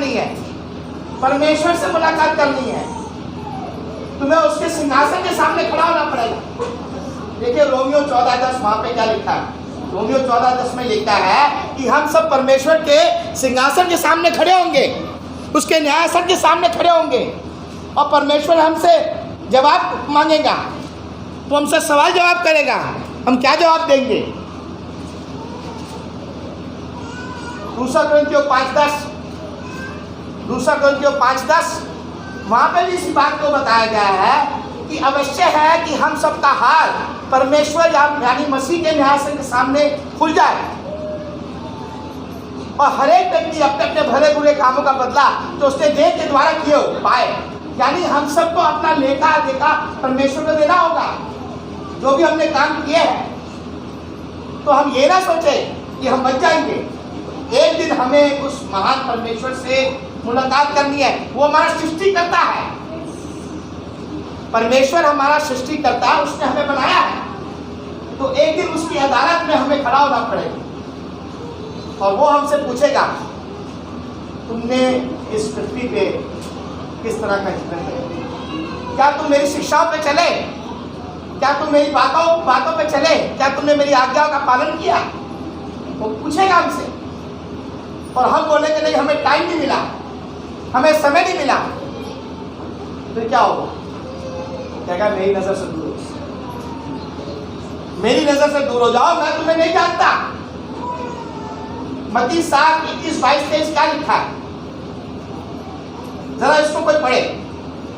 करनी है, परमेश्वर से मुलाकात करनी है, तुम्हें उसके सिंहासन के सामने खड़ा होना पड़ेगा। देखिए रोमियो 14:10 वहां पे क्या लिखा है? रोमियो 14:10 में लिखा है कि हम सब परमेश्वर के सिंहासन के सामने खड़े होंगे, उसके न्यायासन के सामने खड़े होंगे, और परमेश्वर हमसे जवाब मांगेगा, तो हमसे सवाल जवाब करेगा। हम क्या जवाब देंगे? दूसरा कोरिन्थियों 5:10 वहाँ पे भी इसी बात को बताया गया है कि अवश्य है कि हम सबका हाल परमेश्वर यानी मसीह के न्यायासन के सामने खुल जाए, और हर एक व्यक्ति अपने अपने भले बुरे कामों का बदला जो उसने देह के द्वारा किए हो पाए। यानी हम सबको अपना लेखा देखा परमेश्वर को देना होगा, जो भी हमने काम किए हैं। तो हम ये ना सोचे कि हम बच जाएंगे, एक दिन हमें उस महान परमेश्वर से मुलाकात करनी है। वो हमारा सृष्टि करता है, परमेश्वर हमारा सृष्टि करता है, उसने हमें बनाया है। तो एक दिन उसकी अदालत में हमें खड़ा होना पड़ेगा, और वो हमसे पूछेगा तुमने इस पृथ्वी पे किस तरह का जीवन किया? क्या तुम मेरी शिक्षाओं पे चले? क्या तुम मेरी बातों पे चले? क्या तुमने मेरी आज्ञाओं का पालन किया? वो पूछेगा हमसे, और हम बोलेंगे नहीं, हमें टाइम नहीं मिला, हमें समय नहीं मिला। फिर क्या होगा? कहेगा मेरी नजर से दूर हो, मेरी नजर से दूर हो जाओ, मैं तुम्हें नहीं जानता। मत्ती 7:21-22-23 क्या लिखा है? जरा इसको कोई पढ़े।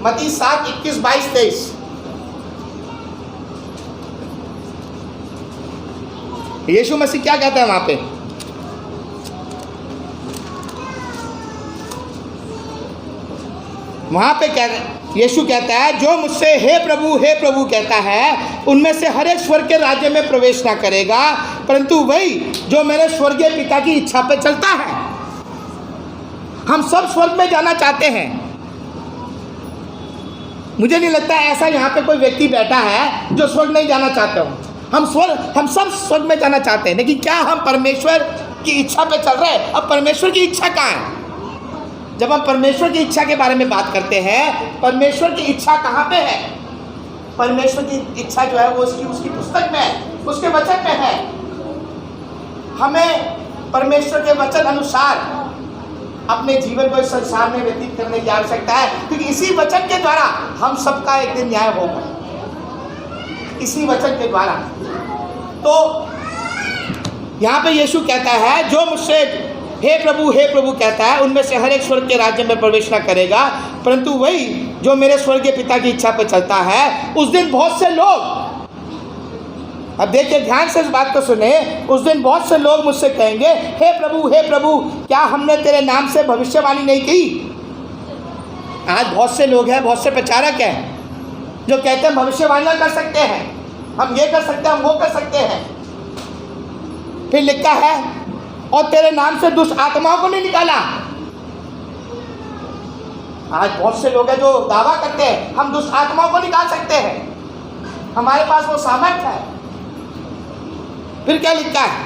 मत्ती 7:21-22-23। यीशु मसीह क्या कहता है वहां पे? वहां पे क्या यीशु कहता है, जो मुझसे हे प्रभु कहता है, उनमें से हर एक स्वर्ग के राज्य में प्रवेश ना करेगा, परंतु वही जो मेरे स्वर्गीय पिता की इच्छा पे चलता है। हम सब स्वर्ग में जाना चाहते हैं। मुझे नहीं लगता ऐसा यहाँ पे कोई व्यक्ति बैठा है जो स्वर्ग नहीं जाना चाहते हो। हम सब स्वर्ग में जाना चाहते हैं, लेकिन क्या हम परमेश्वर की इच्छा पे चल रहे हैं? अब परमेश्वर की इच्छा कहाँ है? जब हम परमेश्वर की इच्छा के बारे में बात करते हैं, परमेश्वर की इच्छा कहाँ पे है? परमेश्वर की इच्छा जो है वो उसकी पुस्तक में है, उसके वचन में है। हमें परमेश्वर के वचन अनुसार अपने जीवन को इस संसार में व्यतीत करने की आवश्यकता है, क्योंकि इसी वचन के द्वारा हम सबका एक दिन न्याय होगा, इसी वचन के द्वारा। तो यहाँ पे यीशु कहता है, जो मुझसे हे प्रभु कहता है, उनमें से हर एक स्वर्ग के राज्य में प्रवेश न करेगा, परंतु वही जो मेरे स्वर्गीय पिता की इच्छा पर चलता है। उस दिन बहुत से लोग, अब देखिए ध्यान से इस बात को सुने, उस दिन बहुत से लोग मुझसे कहेंगे, हे प्रभु क्या हमने तेरे नाम से भविष्यवाणी नहीं की? आज बहुत से लोग हैं, बहुत से प्रचारक हैं जो कहते हैं भविष्यवाणियां कर सकते हैं, हम ये कर सकते हैं, हम वो कर सकते हैं। फिर लिखा है, और तेरे नाम से दुष्ट आत्माओं को नहीं निकाला। आज बहुत से लोग हैं जो दावा करते हैं हम दुष्ट आत्माओं को निकाल सकते हैं, हमारे पास वो सामर्थ्य है। फिर क्या लिखा है?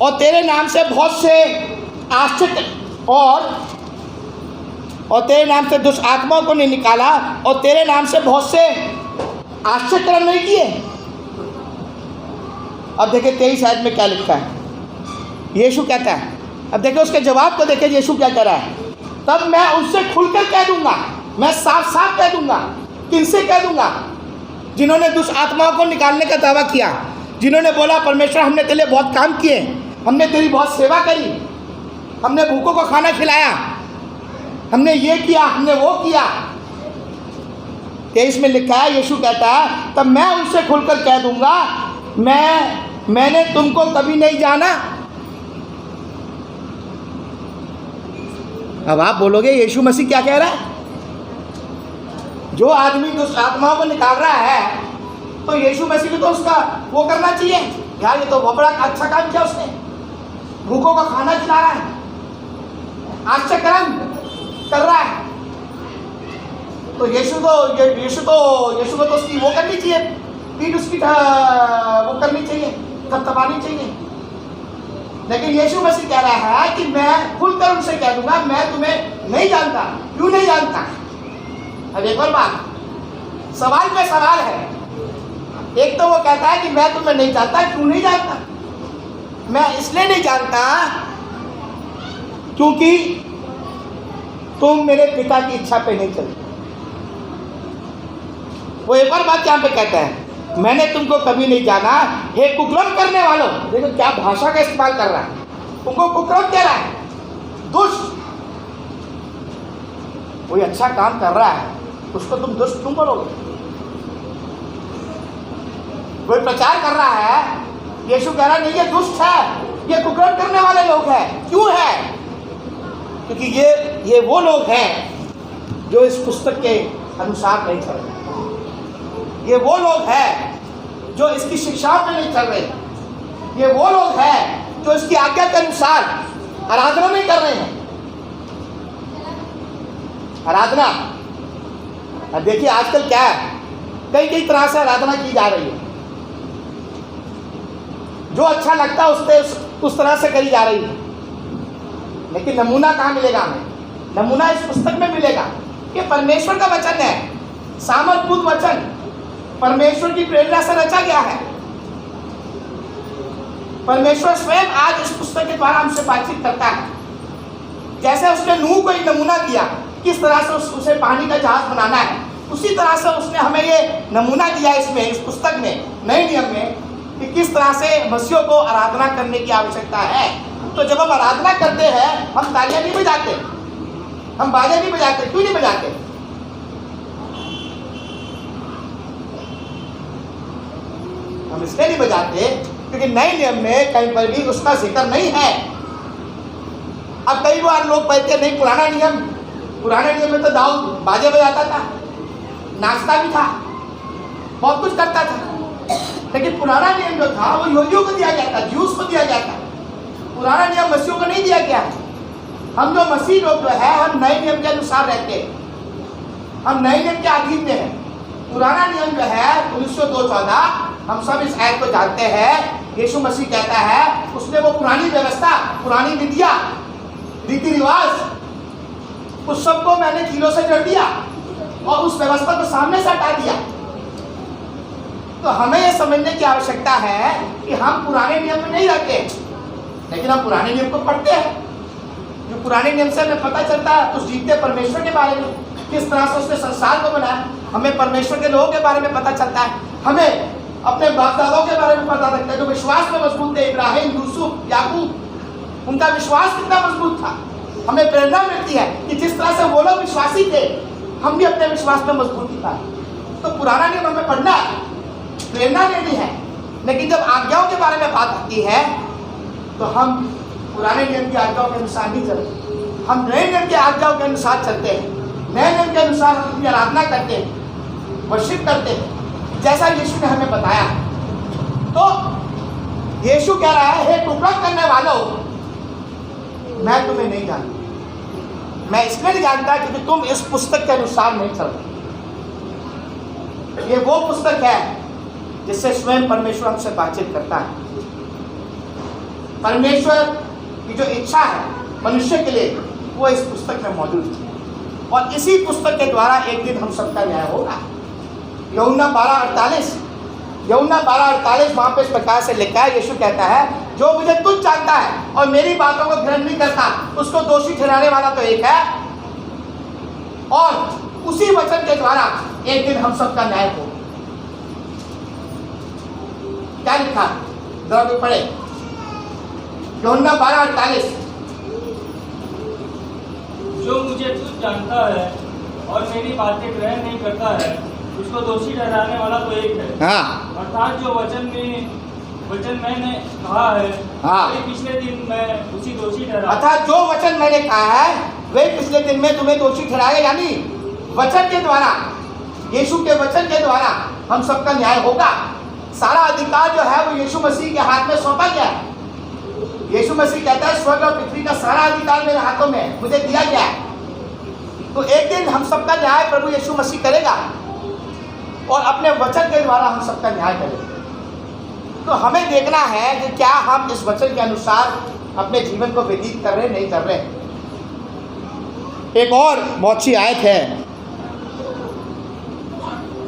और तेरे नाम से बहुत से आश्चर्य और तेरे नाम से दुष्ट आत्माओं को नहीं निकाला, और तेरे नाम से बहुत से आश्चर्य नहीं किए। अब देखिए 23 आयत में क्या लिखा है, यीशु कहता है, अब देखिए उसके जवाब को देखिए यीशु क्या कह रहा है। तब मैं उनसे खुलकर कह दूंगा, मैं साफ साफ कह दूंगा। किनसे कह दूंगा? जिन्होंने दुष्ट आत्माओं को निकालने का दावा किया, जिन्होंने बोला परमेश्वर हमने तेरे लिए बहुत काम किए, हमने तेरी बहुत सेवा करी, हमने भूखों को खाना खिलाया, हमने ये किया, हमने वो किया। 23 में लिखा है, यीशु कहता है, तब मैं उनसे खुलकर कह दूंगा, मैंने तुमको कभी नहीं जाना। अब आप बोलोगे यीशु मसीह क्या कह रहा है? जो आदमी दुष्ट आत्माओं को निकाल रहा है, तो यीशु मसीह को तो उसका वो करना चाहिए यार, ये तो बहुत बड़ा अच्छा काम किया उसने, भूखों का खाना खिला रहा है, आश्चर्य कर्म कर रहा है। तो यीशु को तो उसकी वो करनी चाहिए, पीठ उसकी वो करनी चाहिए, थपथपानी चाहिए। लेकिन यीशु मसीह कह रहा है कि मैं खुलकर उनसे कह दूंगा, मैं तुम्हें नहीं जानता। क्यों नहीं जानता? अब एक और बात, सवाल पे सवाल है। एक तो वो कहता है कि मैं तुम्हें नहीं जानता। क्यों नहीं जानता? मैं इसलिए नहीं जानता क्योंकि तुम मेरे पिता की इच्छा पे नहीं चलते। वो एक और बात यहाँ पे कहता है, मैंने तुमको कभी नहीं जाना, हे कुकर्म करने वालों। देखो क्या भाषा का इस्तेमाल कर रहा है, तुमको कुकर्म कह रहा है, दुष्ट। कोई अच्छा काम कर रहा है उसको तुम दुष्ट क्यों बोलोगे? कोई प्रचार कर रहा है, यीशु कह रहा नहीं ये दुष्ट है, ये कुकर्म करने वाले लोग हैं। क्यों है? क्योंकि ये वो लोग हैं जो इस पुस्तक के अनुसार नहीं चल रहे। ये वो लोग हैं जो इसकी शिक्षाओं पे नहीं चल रहे। ये वो लोग हैं जो इसकी आज्ञा के अनुसार आराधना नहीं कर रहे हैं। आराधना, अब देखिए आजकल क्या है, कई तरह से आराधना की जा रही है। जो अच्छा लगता है उस तरह से करी जा रही है। लेकिन नमूना कहाँ मिलेगा हमें? नमूना इस पुस्तक में मिलेगा। ये परमेश्वर का वचन है, सामर्थपूर्ण वचन, परमेश्वर की प्रेरणा से रचा गया है। परमेश्वर स्वयं आज इस पुस्तक के द्वारा हमसे बातचीत करता है। जैसे उसने नूह को एक नमूना दिया किस तरह से उसे पानी का जहाज बनाना है, उसी तरह से उसने हमें ये नमूना दिया इसमें, इस पुस्तक में, नए नियम में, कि किस तरह से मसीहों को आराधना करने की आवश्यकता है। तो जब हम आराधना करते हैं, हम तालियां नहीं बजाते, हम बाजे नहीं बजाते। क्यों नहीं बजाते? हम इसलिए नहीं बजाते क्योंकि नए नियम में कहीं पर भी उसका जिक्र नहीं है। अब कई बार लोग कहते नहीं, पुराने नियम में तो दाऊद बाजे बजाता था, नाचता भी था, बहुत कुछ करता था। लेकिन पुराना नियम जो था वो यहूदियों को दिया गया था, ज्यूस को दिया गया था। पुराना नियम मसीहों को नहीं दिया गया है। हम जो मसीह लोग जो है, हम नए नियम के अनुसार रहते हैं, हम नए नियम के अधीन में हैं। पुराना नियम जो है 1902-14, हम सब इस आयत को जानते हैं। यीशु मसीह कहता है उसने वो पुरानी व्यवस्था, पुरानी विधियां, रीति रिवाज, उस सबको मैंने कीलों से जड़ दिया और उस व्यवस्था को सामने से हटा दिया। तो हमें यह समझने की आवश्यकता है कि हम पुराने नियम में नहीं रहते, लेकिन हम पुराने नियम को पढ़ते हैं। जो पुराने नियम से हमें पता चलता है उस जीते परमेश्वर के बारे में, किस तरह से उसने संसार को बनाया। हमें परमेश्वर के लोगों के बारे में पता चलता है, हमें अपने बाप दादाओं के बारे में पता लगता है जो विश्वास में मजबूत थे, इब्राहिम, यूसुफ, याकूब, उनका विश्वास कितना मजबूत था। हमें प्रेरणा मिलती है कि जिस तरह से वो लोग विश्वासी थे, हम भी अपने विश्वास में मजबूत पाए। तो पुराना नियम हमें पढ़ना है, प्रेरणा लेनी है। लेकिन जब आज्ञाओं के बारे में बात आती है तो हम पुराने नियम की आज्ञाओं के अनुसार नहीं चलते, हम नए नियम के आज्ञाओं के अनुसार चलते हैं। नए नियम के अनुसार हम अपनी आराधना करते हैं, वर्शिप करते हैं, जैसा यीशु ने हमें बताया। तो यीशु कह रहा है, हे कुकर्म करने वालों, मैं तुम्हें नहीं जानता। मैं इसलिए नहीं जानता क्योंकि तुम इस पुस्तक के अनुसार नहीं चल रहे। ये वो पुस्तक है जिससे स्वयं परमेश्वर हमसे बातचीत करता है। परमेश्वर की जो इच्छा है मनुष्य के लिए, वो इस पुस्तक में मौजूद है। और इसी पुस्तक के द्वारा एक दिन हम सबका न्याय होगा। यूहन्ना 12:48 वहाँ पे इस प्रकार से लिखा है। यीशु कहता है, जो मुझे तुच्छ जानता है और मेरी बातों को ग्रहण नहीं करता, उसको दोषी ठहराने वाला तो एक है, और उसी वचन के द्वारा एक दिन हम सबका न्याय होगा। क्या लिखा? जरा पढ़े, यूहन्ना 12:48। जो मुझे तुच्छ जानता है और मेरी बातें ग्रहण नहीं करता है, उसको दोषी ठहराने वाला तो एक है। हाँ। अर्थात जो वचन मैंने कहा है, हाँ, पिछले दिन मैं उसी दोषी ठहरा। अर्थात जो वचन मैंने कहा है वे पिछले दिन में तुम्हें दोषी ठहराए। यानी वचन के द्वारा, यीशु के वचन के द्वारा हम सबका न्याय होगा। सारा अधिकार जो है वो यीशु मसीह के हाथ में सौंपा गया है। यीशु मसीह कहता है, स्वर्ग और पृथ्वी का सारा अधिकार मेरे हाथों में मुझे दिया गया है। तो एक दिन हम सबका न्याय प्रभु यीशु मसीह करेगा और अपने वचन के द्वारा हम सबका न्याय करेंगे। तो हमें देखना है कि क्या हम इस वचन के अनुसार अपने जीवन को व्यतीत कर रहे नहीं कर रहे। एक और बहुत अच्छी आयत है,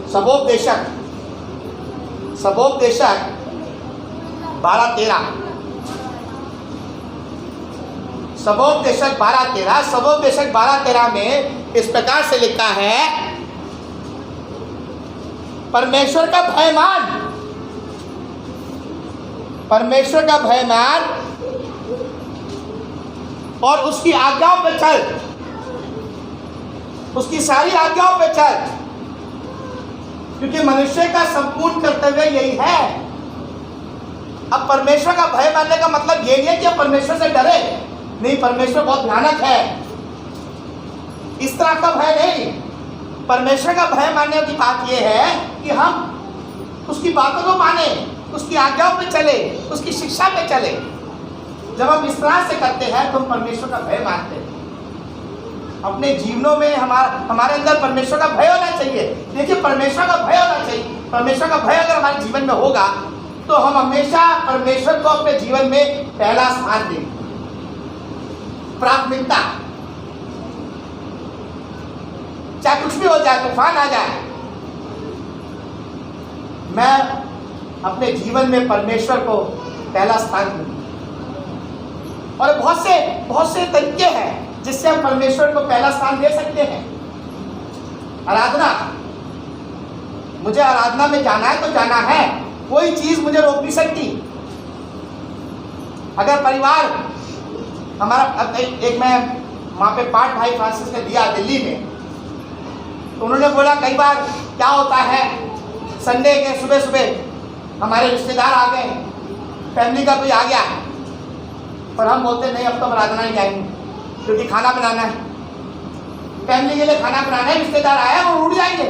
सबोपदेशक 12:13, सबोपदेशक 12:13 में इस प्रकार से लिखा है, परमेश्वर का भय मान और उसकी आज्ञाओं पे चल, उसकी सारी आज्ञाओं पे चल, क्योंकि मनुष्य का संपूर्ण कर्तव्य यही है। अब परमेश्वर का भय मानने का मतलब ये नहीं है कि आप परमेश्वर से डरे, नहीं, परमेश्वर बहुत भयानक है, इस तरह का भय नहीं। परमेश्वर का भय मानने की बात यह है कि हम उसकी बातों को माने, उसकी आज्ञाओं पे चले, उसकी शिक्षा पे चले। जब हम इस तरह से करते हैं तो हम परमेश्वर का भय मानते हैं। अपने जीवनों में हमारे अंदर परमेश्वर का भय होना चाहिए। देखिए, परमेश्वर का भय होना चाहिए। परमेश्वर का भय अगर हमारे जीवन में होगा तो हम हमेशा परमेश्वर को अपने जीवन में पहला स्थान देंगे, प्राथमिकता। चाहे कुछ भी हो जाए, तूफान आ जाए, मैं अपने जीवन में परमेश्वर को पहला स्थान दूंगा। और बहुत से तरीके हैं जिससे हम परमेश्वर को पहला स्थान दे सकते हैं। आराधना, मुझे आराधना में जाना है तो जाना है, कोई चीज मुझे रोक नहीं सकती। अगर परिवार हमारा, एक मैं वहाँ पे पाठ भाई फ्रांसिस ने दिया दिल्ली में, तो उन्होंने बोला कई बार क्या होता है, संडे के सुबह सुबह हमारे रिश्तेदार आ गए, फैमिली का कोई आ गया, पर हम बोलते नहीं, अब तो हम आराधना नहीं जाएंगे क्योंकि खाना बनाना है, फैमिली के लिए खाना बनाना है, रिश्तेदार आए वो उड़ जाएंगे,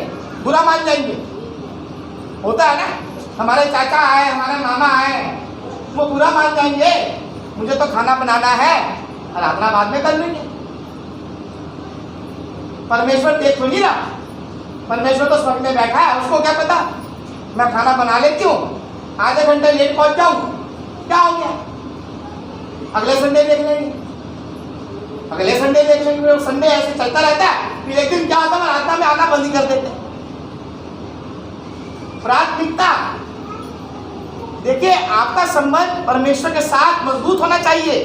बुरा मान जाएंगे। होता है ना, हमारे चाचा आए, हमारे मामा आए, वो बुरा मान जाएंगे, मुझे तो खाना बनाना है, आराधना बाद में कर लेंगे। परमेश्वर देख तो नहीं रहा, परमेश्वर तो स्वर्ग में बैठा है, उसको क्या पता मैं खाना बना लेती हूँ, आधे घंटे लेट पहुंच जाऊं, क्या हो गया, अगले संडे देख लेंगे, अगले संडे देख लेंगे। संडे ऐसे चलता रहता है, फिर एक दिन क्या होता है, आराधना में आना बंद ही कर देते हैं। प्राथमिकता, देखिए आपका संबंध परमेश्वर के साथ मजबूत होना चाहिए।